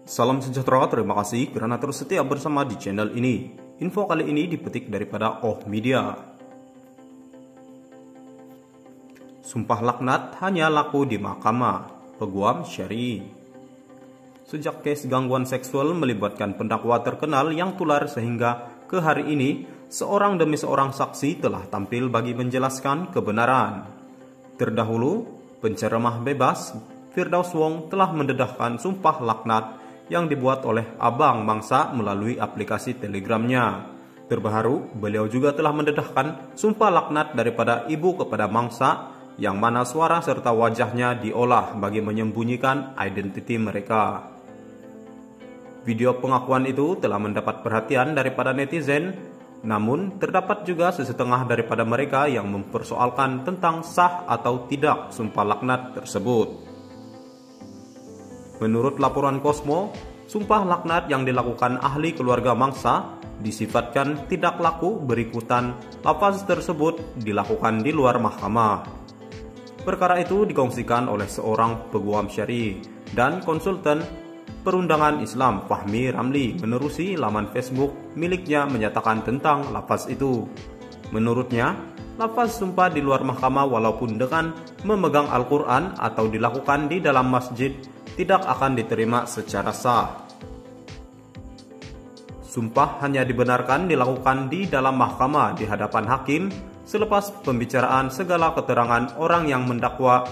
Salam sejahtera, terima kasih karena terus setia bersama di channel ini. Info kali ini dipetik daripada Oh Media. Sumpah laknat hanya laku di mahkamah, peguam syar'i. Sejak kes gangguan seksual melibatkan pendakwa terkenal yang tular sehingga ke hari ini, seorang demi seorang saksi telah tampil bagi menjelaskan kebenaran. Terdahulu, penceramah bebas Firdaus Wong telah mendedahkan sumpah laknat yang dibuat oleh Abang Mangsa melalui aplikasi Telegramnya. Terbaru, beliau juga telah mendedahkan sumpah laknat daripada ibu kepada Mangsa yang mana suara serta wajahnya diolah bagi menyembunyikan identiti mereka. Video pengakuan itu telah mendapat perhatian daripada netizen, namun terdapat juga sesetengah daripada mereka yang mempersoalkan tentang sah atau tidak sumpah laknat tersebut. Menurut laporan Cosmo, sumpah laknat yang dilakukan ahli keluarga Mangsa disifatkan tidak laku berikutan lafaz tersebut dilakukan di luar mahkamah. Perkara itu dikongsikan oleh seorang peguam syar'i dan konsultan perundangan Islam Fahmi Ramli menerusi laman Facebook miliknya menyatakan tentang lafaz itu. Menurutnya, lafaz sumpah di luar mahkamah walaupun dengan memegang Al-Quran atau dilakukan di dalam masjid tidak akan diterima secara sah. Sumpah hanya dibenarkan dilakukan di dalam mahkamah di hadapan hakim selepas pembicaraan segala keterangan orang yang mendakwa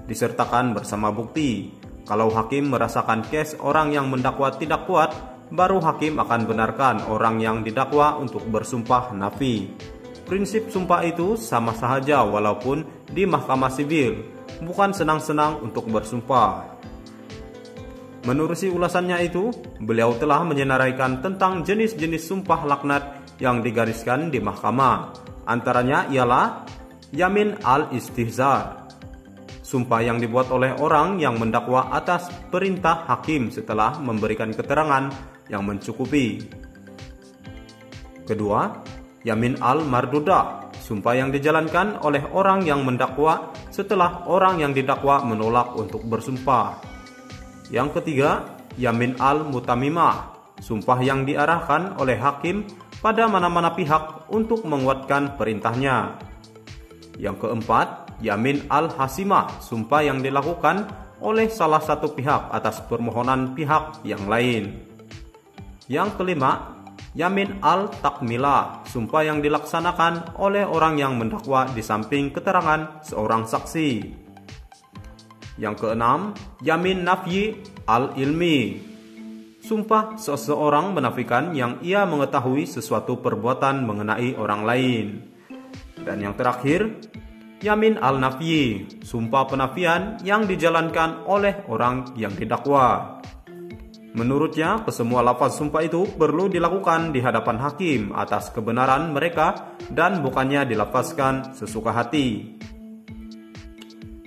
disertakan bersama bukti. Kalau hakim merasakan kes orang yang mendakwa tidak kuat, baru hakim akan benarkan orang yang didakwa untuk bersumpah nafi. Prinsip sumpah itu sama saja walaupun di mahkamah sivil, bukan senang-senang untuk bersumpah. Menerusi ulasannya itu, beliau telah menyenaraikan tentang jenis-jenis sumpah laknat yang digariskan di mahkamah. Antaranya ialah yamin al-istihzar, sumpah yang dibuat oleh orang yang mendakwa atas perintah hakim setelah memberikan keterangan yang mencukupi. Kedua, yamin al-mardudah, sumpah yang dijalankan oleh orang yang mendakwa setelah orang yang didakwa menolak untuk bersumpah. Yang ketiga, yamin al-mutamimah, sumpah yang diarahkan oleh hakim pada mana-mana pihak untuk menguatkan perintahnya. Yang keempat, yamin al-hasimah, sumpah yang dilakukan oleh salah satu pihak atas permohonan pihak yang lain. Yang kelima, yamin al-takmilah, sumpah yang dilaksanakan oleh orang yang mendakwa di samping keterangan seorang saksi. Yang keenam, yamin nafyi al-ilmi, sumpah seseorang menafikan yang ia mengetahui sesuatu perbuatan mengenai orang lain. Dan yang terakhir, yamin al-nafyi, sumpah penafian yang dijalankan oleh orang yang didakwa. Menurutnya, kesemua lafaz sumpah itu perlu dilakukan di hadapan hakim atas kebenaran mereka dan bukannya dilafazkan sesuka hati.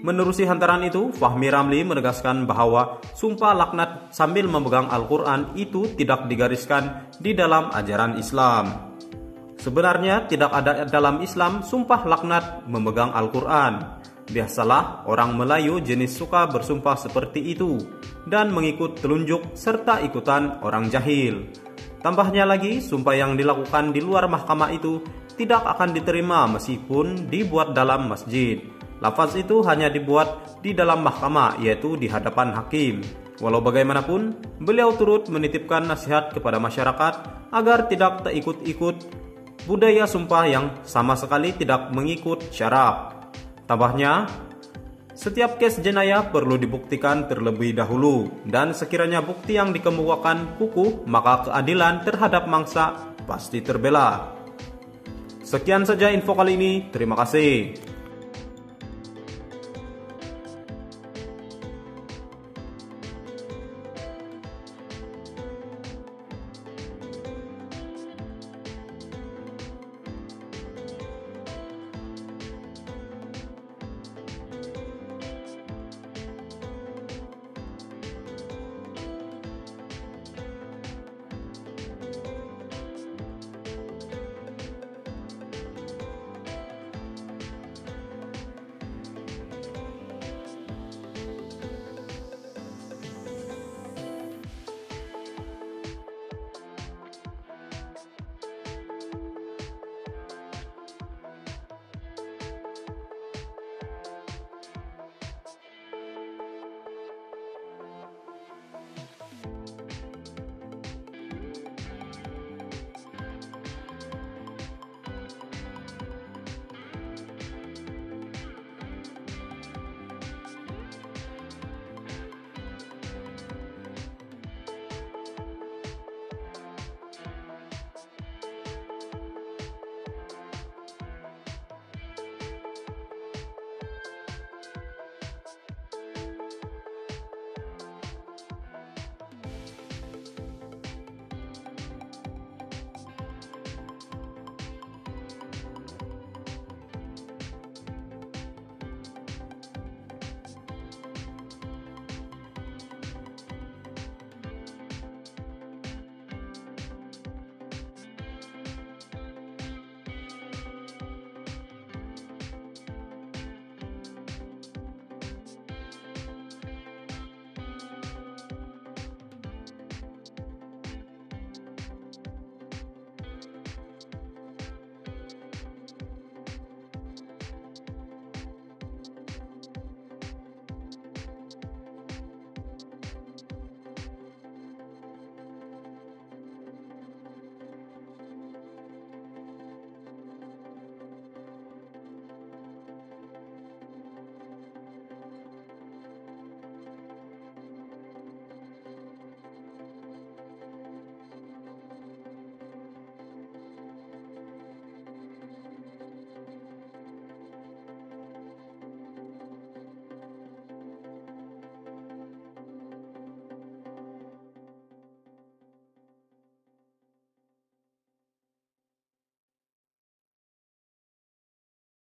Menerusi hantaran itu, Fahmi Ramli menegaskan bahwa sumpah laknat sambil memegang Al-Quran itu tidak digariskan di dalam ajaran Islam. Sebenarnya tidak ada dalam Islam sumpah laknat memegang Al-Quran. Biasalah orang Melayu jenis suka bersumpah seperti itu dan mengikut telunjuk serta ikutan orang jahil. Tambahnya lagi, sumpah yang dilakukan di luar mahkamah itu tidak akan diterima meskipun dibuat dalam masjid. Lafaz itu hanya dibuat di dalam mahkamah, yaitu di hadapan hakim. Walau bagaimanapun, beliau turut menitipkan nasihat kepada masyarakat agar tidak terikut-ikut budaya sumpah yang sama sekali tidak mengikut syarak. Tambahnya, setiap kes jenayah perlu dibuktikan terlebih dahulu, dan sekiranya bukti yang dikemukakan kukuh, maka keadilan terhadap mangsa pasti terbela. Sekian saja info kali ini, terima kasih.